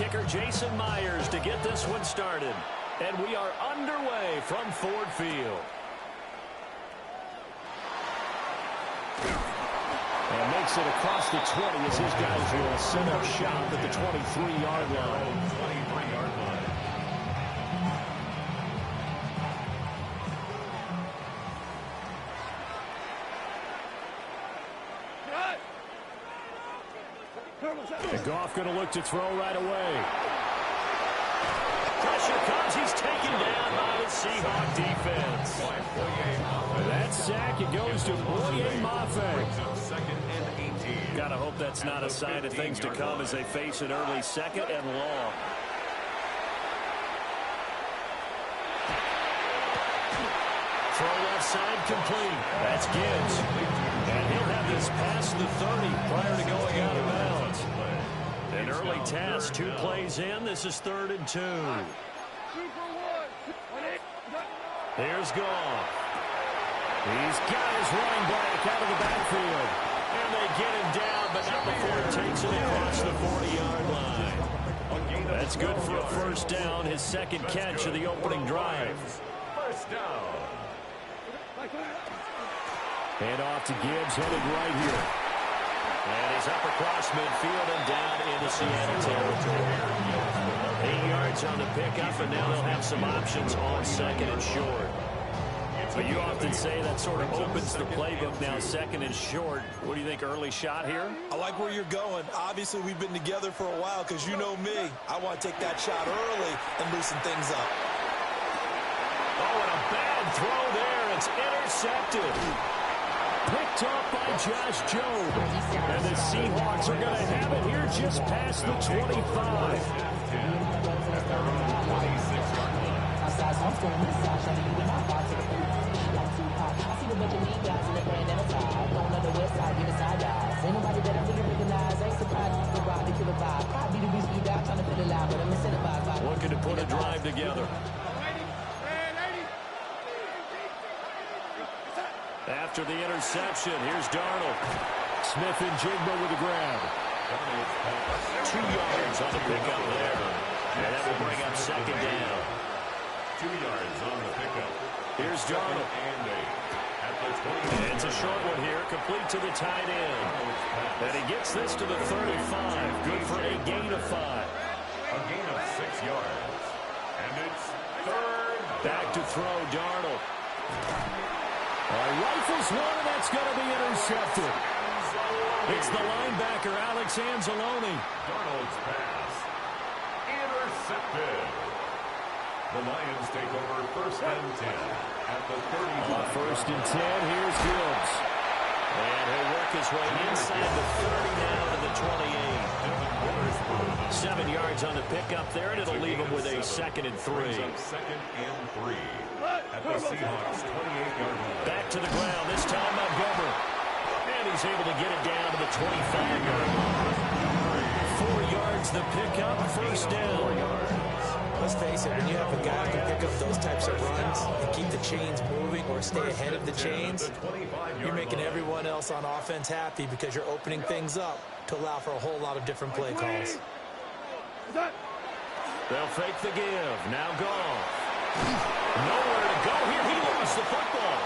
kicker Jason Myers to get this one started. And we are underway from Ford Field. And makes it across the 20 as his guys will set up shop at the 23-yard line. 23-yard line. And Goff going to look to throw right away. Pressure comes. He's taken down by the Seahawk defense. That sack, it goes to Boye Mafe. Got to hope that's not a sign of things to come as they face an early second and long. Throw left side complete. That's Gibbs. And he'll have this past the 30 prior to going out of bounds. An early task, 2 plays in. This is 3rd and 2. Here's Goff. He's got his running back out of the backfield. And they get him down, but not before it takes it across the 40-yard line. That's good for a first down, his second catch of the opening drive. First down. Hand off to Gibbs, headed right here. And he's up across midfield and down into Seattle territory. 8 yards on the pickup, and now they'll have some options on second and short. But you often say that sort of opens the playbook now, second and short. What do you think, early shot here? I like where you're going. Obviously, we've been together for a while because you know me. I want to take that shot early and loosen things up. Oh, and a bad throw there. It's intercepted. Picked off by Josh Jobe. And the Seahawks are going to have it here just past the 25. Looking to put a drive together. After the interception, here's Darnold. Smith and Jigba with the grab. 2 yards on the pickup there. And that will bring up second down. 2 yards on the pickup. Here's Darnold. And it's a short one here, complete to the tight end. And he gets this to the 35. Good for a gain of 5. A gain of 6 yards. And it's 3rd. Back to throw, Darnold. Rifles one, and that's going to be intercepted. It's the linebacker, Alex Anzalone. Darnold's pass. Intercepted. The Lions take over 1st and 10 at the 35. 1st and 10, here's Gibbs. And he'll work his way inside the 30 now to the 28. 7 yards on the pickup there, and it'll leave him with a 2nd and 3. 2nd and 3 at the Seahawks 28-yard line. Back to the ground, this time Montgomery. And he's able to get it down to the 25-yard line. 4 yards the pickup, first down. Let's face it, when you have a guy who can pick up those types of runs and keep the chains moving or stay ahead of the chains, you're making everyone else on offense happy because you're opening things up to allow for a whole lot of different play calls. They'll fake the give. Now Goff. Nowhere to go here. He lost the football.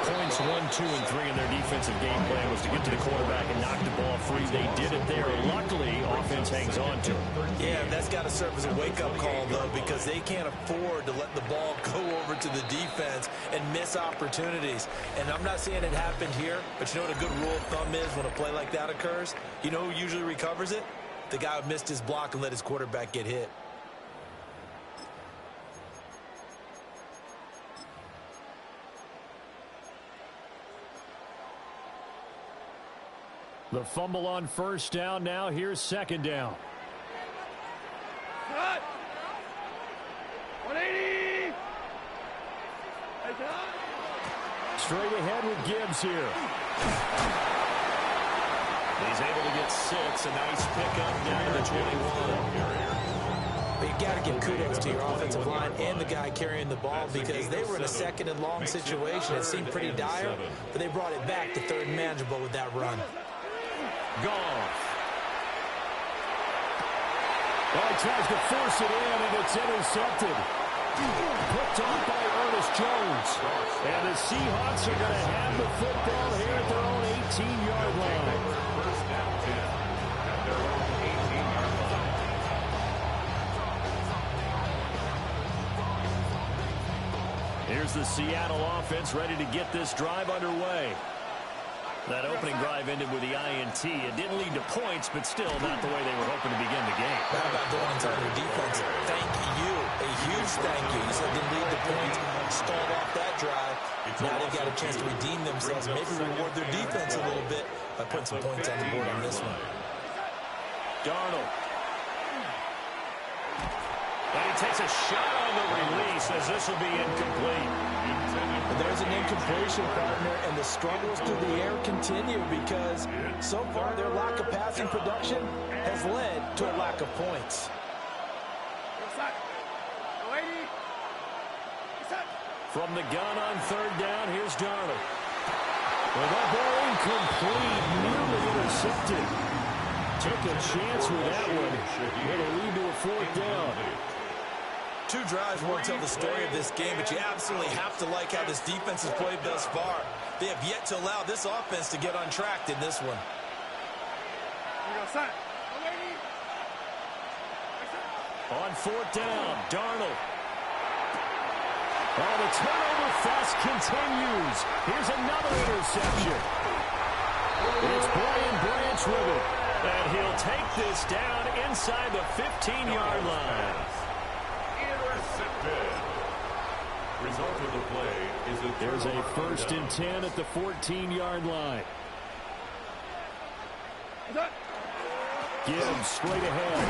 Points 1, 2, and 3 in their defensive game plan was to get to the quarterback and knock the ball free. They did it there. Luckily, offense hangs on to it. Yeah, that's got to serve as a wake-up call, though, because they can't afford to let the ball go over to the defense and miss opportunities. And I'm not saying it happened here, but you know what a good rule of thumb is when a play like that occurs? You know who usually recovers it? The guy who missed his block and let his quarterback get hit. The fumble on first down. Now here's second down. 180. Straight ahead with Gibbs here. He's able to get 6. A nice pickup down to the 21. But you got to give kudos to your offensive line and the guy carrying the ball because they were in a 2nd and long situation. It seemed pretty dire, but they brought it back to 3rd and manageable with that run. Goff. Oh, he tries to force it in, and it's intercepted. Picked off by Ernest Jones. And the Seahawks are going to have the football here at their own 18-yard line. First down 10 at their own 18-yard line. Here's the Seattle offense ready to get this drive underway. That opening drive ended with the INT. It didn't lead to points, but still not the way they were hoping to begin the game. How about going inside your defense? Thank you. A huge thank you. You said didn't lead to points. Stalled off that drive. Now they've got a chance to redeem themselves. Maybe reward their defense a little bit by putting some points on the board on this one. Darnold. And he takes a shot on the release as this will be incomplete. There's an incompletion, partner, and the struggles through the air continue because so far their lack of passing production has led to a lack of points. From the gun on third down, here's Darnold. Well, that ball incomplete, nearly intercepted. Took a chance with that one. It'll lead to a fourth down. Two drives won't tell the story of this game, but you absolutely have to like how this defense has played thus far. They have yet to allow this offense to get untracked in this one. On fourth down, Darnold. Oh, the turnover fest continues. Here's another interception. It's Brian Branch with it. And he'll take this down inside the 15-yard line. Result of the play is a There's a first and 10 at the 14-yard line. Gibbs straight ahead.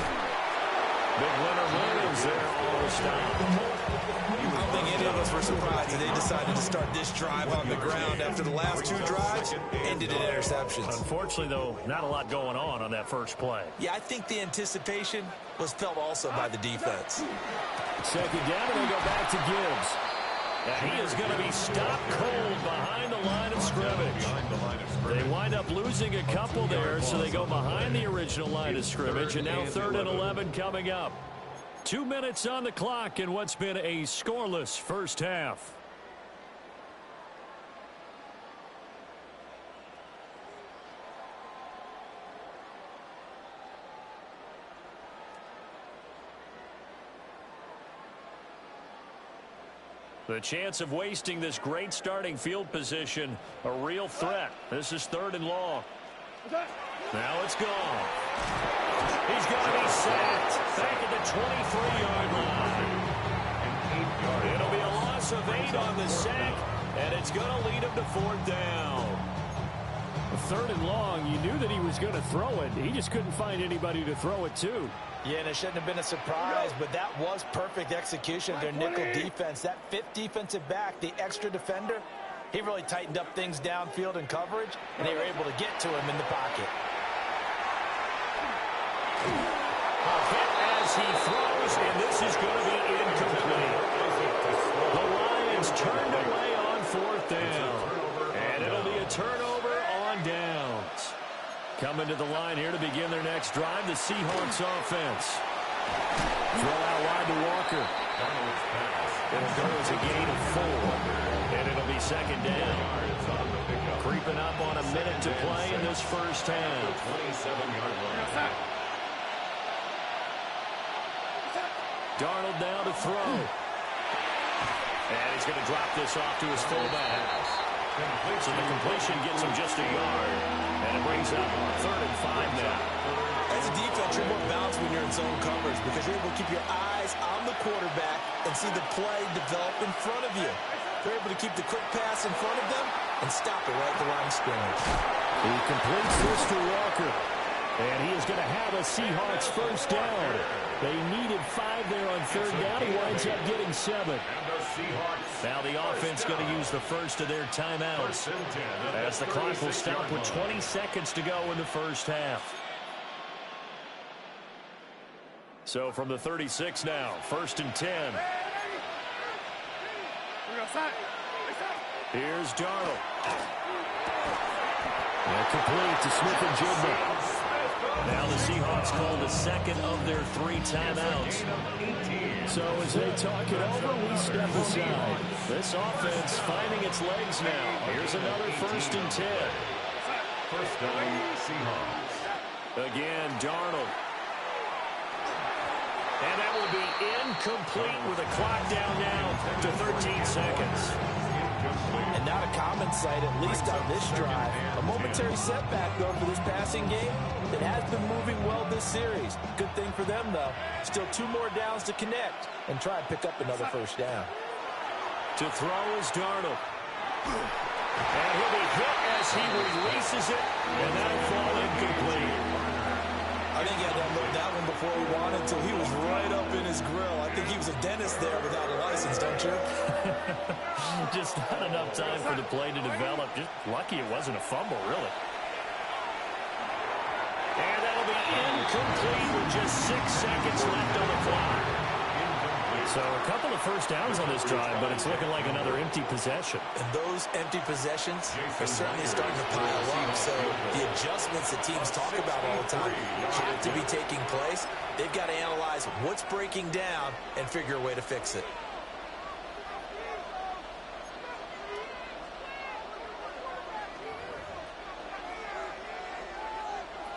Big Leonard Williams there on the stop. I don't think any of us were surprised that they decided to start this drive on the ground after the last two drives ended in interceptions. Unfortunately, though, not a lot going on that first play. Yeah, I think the anticipation was felt also by the defense. Second down, and they go back to Gibbs. And he is going to be stopped cold behind the line of scrimmage. They wind up losing a couple there, so they go behind the original line of scrimmage, and now 3rd and 11 coming up. 2 minutes on the clock in what's been a scoreless first half. The chance of wasting this great starting field position, a real threat. This is 3rd and long. Now it's gone. He's going to be sacked back at the 23-yard line. It'll be a loss of 8 on the sack, and it's going to lead him to 4th down. 3rd and long, you knew that he was going to throw it. He just couldn't find anybody to throw it to. Yeah, and it shouldn't have been a surprise, but that was perfect execution of their nickel defense. That 5th defensive back, the extra defender, he really tightened up things downfield in coverage, and they were able to get to him in the pocket. A hit as he throws, and this is going to be incomplete. The Lions turned away on 4th down, and it'll be a turnover on downs. Coming to the line here to begin their next drive, the Seahawks offense. Throw out wide to Walker. It'll go as a gain of 4, and it'll be 2nd down. Creeping up on a minute to play in this first half. 27-yard line. Darnold down to throw. And he's going to drop this off to his fullback. So the completion gets him just a yard. And it brings up 3rd and 5 now. As a defense, you're more balanced when you're in zone coverage because you're able to keep your eyes on the quarterback and see the play develop in front of you. You're able to keep the quick pass in front of them and stop it right at the line of scrimmage. He completes this to Walker. And he is going to have a Seahawks first down. They needed 5 there on 3rd down. He winds up getting 7. Now the offense going to use the first of their timeouts as the clock will stop with 20 seconds to go in the first half. So from the 36 now, 1st and 10. Here's Darnold. And complete to Smith and Jigba. Now the Seahawks call the second of their 3 timeouts. So as they talk it over, we step aside. This offense finding its legs now. Here's another 1st and 10. First down, Seahawks. Again, Darnold. And that will be incomplete with a clock down now to 13 seconds. And not a common sight, at least on this drive. A momentary setback, though, for this passing game that has been moving well this series. Good thing for them, though. Still 2 more downs to connect and try and pick up another 1st down. To throw is Darnold. And he'll be hit as he releases it, and that'll fall incomplete. I think he had to unload that one before he wanted to. He was right up in his grill. I think he was a dentist there without a license, don't you? Just not enough time for the play to develop. Just lucky it wasn't a fumble, really. And that'll be incomplete with just 6 seconds left on the clock. So a couple of 1st downs on this drive, but it's looking like another empty possession. And those empty possessions are certainly starting to pile up. So the adjustments that teams talk about all the time have to be taking place. They've got to analyze what's breaking down and figure a way to fix it.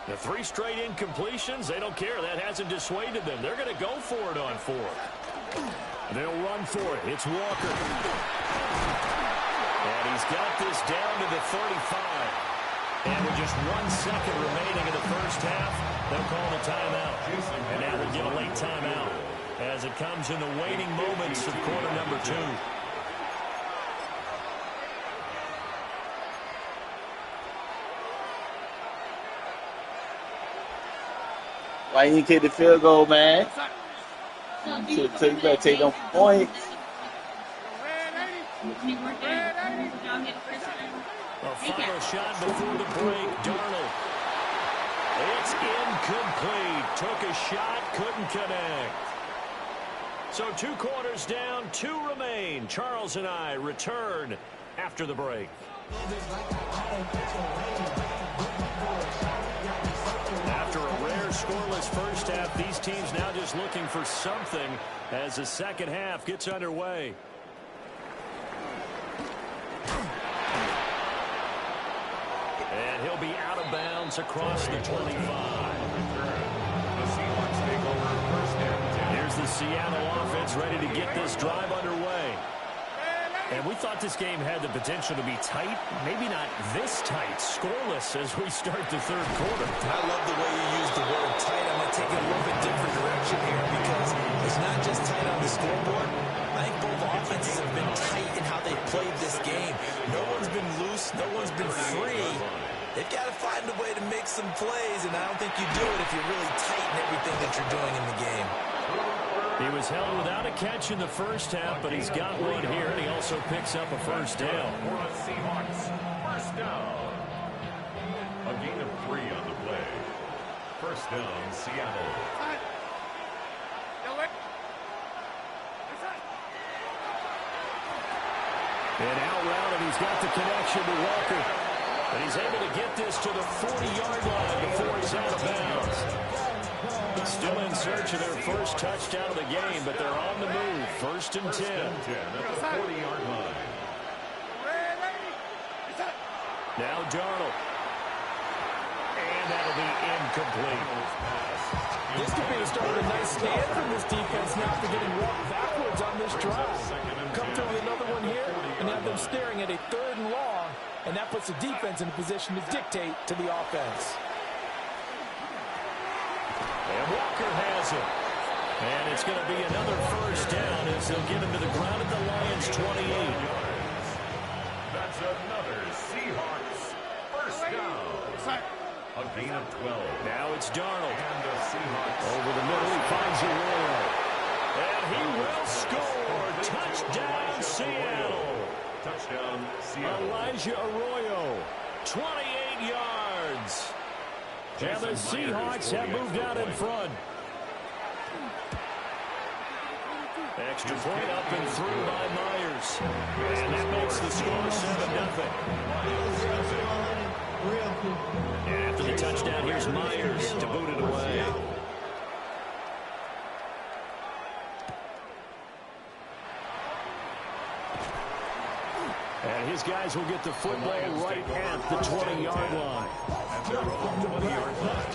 The 3 straight incompletions, they don't care. That hasn't dissuaded them. They're going to go for it on 4th. They'll run for it. It's Walker. And he's got this down to the 35. And with just 1 second remaining in the 1st half, they'll call the timeout. And now we'll get a late timeout as it comes in the waning moments of quarter number 2. Why you didn't kick the field goal, man? You better take them points. A final shot before the break. Darnold. It's incomplete. Took a shot, couldn't connect. So 2 quarters down, 2 remain. Charles and I return after the break. After a rare scoreless 1st half, these teams now just looking for something as the 2nd half gets underway. And he'll be out of bounds across the 25. Here's the Seattle offense ready to get this drive underway. And we thought this game had the potential to be tight, maybe not this tight, scoreless as we start the 3rd quarter. I love the way you use the word tight. I'm going to take it a little bit different direction here because it's not just tight on the scoreboard. I think both offenses have been tight in how they've played this game. No one's been loose. No one's been free. They've got to find a way to make some plays, and I don't think you do it if you're really tight in everything that you're doing in the game. He was held without a catch in the 1st half, but he's got one here, and he also picks up a 1st down. Seahawks, 1st down. A gain of 3 on the play. 1st down, Seattle. And out route, and he's got the connection to Walker. And he's able to get this to the 40-yard line before he's out of bounds. Still in search of their 1st touchdown of the game, but they're on the move. 1st and 10. At the 40-yard line. Now Darnold. And that'll be incomplete. This could be the start of a nice stand from this defense now for getting walked backwards on this drive. Come through with another one here and have them staring at a 3rd and long, and that puts the defense in a position to dictate to the offense. And Walker has it. And it's going to be another 1st down as they'll get him to the ground at the Lions' 28. That's another Seahawks 1st down. A gain of 12. Now it's Darnold. And the Seahawks. Over the middle, he finds Arroyo. And he will score. Touchdown, Seattle. Touchdown, Seattle. Elijah Arroyo, 28 yards. And the Seahawks have moved out in front. Extra point up and through by Myers. And that makes the score 7-0. And after the touchdown, here's Myers to boot it away. And his guys will get the football right at the 20-yard line. At their own 20-yard line.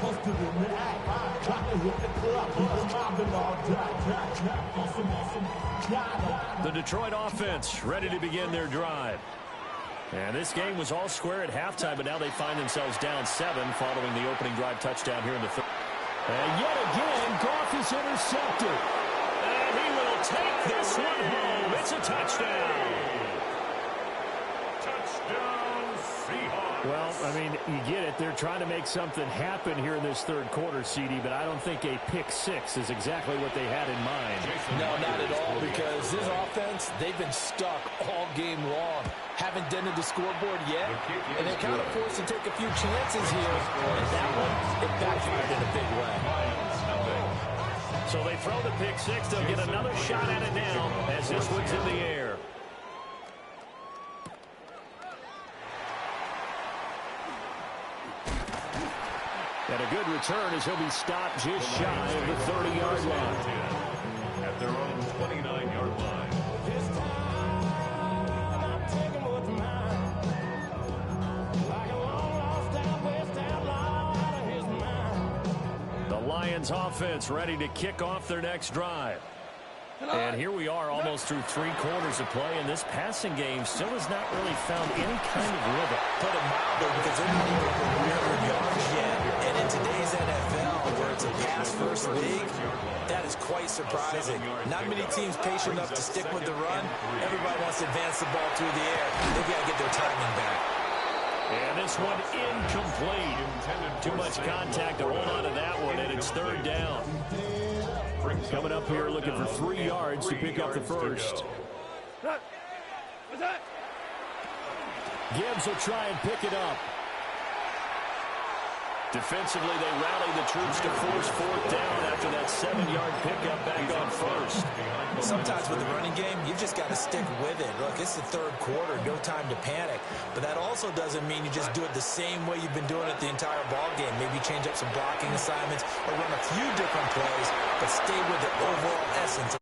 The Detroit offense ready to begin their drive. And this game was all square at halftime, but now they find themselves down 7 following the opening drive touchdown here in the third. And yet again, Goff is intercepted. And he will take this one home. It's a touchdown. Touchdown, Seahawks. Well, I mean, you get it. They're trying to make something happen here in this third quarter, CD, but I don't think a pick six is exactly what they had in mind. No, not at all, because this offense, they've been stuck all game long. Haven't dented the scoreboard yet, and they're kind of forced to take a few chances here. And that one, it backfired in a big way. So they throw the pick six. They'll get another shot at it now as this one's in the air. And a good return as he'll be stopped just shy of the 30-yard line. At their own 29-yard line. The Lions offense ready to kick off their next drive. And here we are almost through 3 quarters of play, and this passing game still has not really found any kind of rhythm. Put it mildly, because they're not even over 300 yards yet. And in today's NFL, where it's a pass-first league, that is quite surprising. Not many teams patient enough to stick with the run. Everybody wants to advance the ball through the air. They've got to get their timing back. And this one incomplete. Too much contact to hold on to that one, and it's third down. Coming up here looking for 3 yards to pick up the first. Gibbs will try and pick it up. Defensively, they rally the troops to force 4th down after that 7-yard pickup back on first. Sometimes with the running game, you've just got to stick with it. Look, it's the third quarter, no time to panic. But that also doesn't mean you just do it the same way you've been doing it the entire ball game. Maybe change up some blocking assignments or run a few different plays, but stay with the overall essence.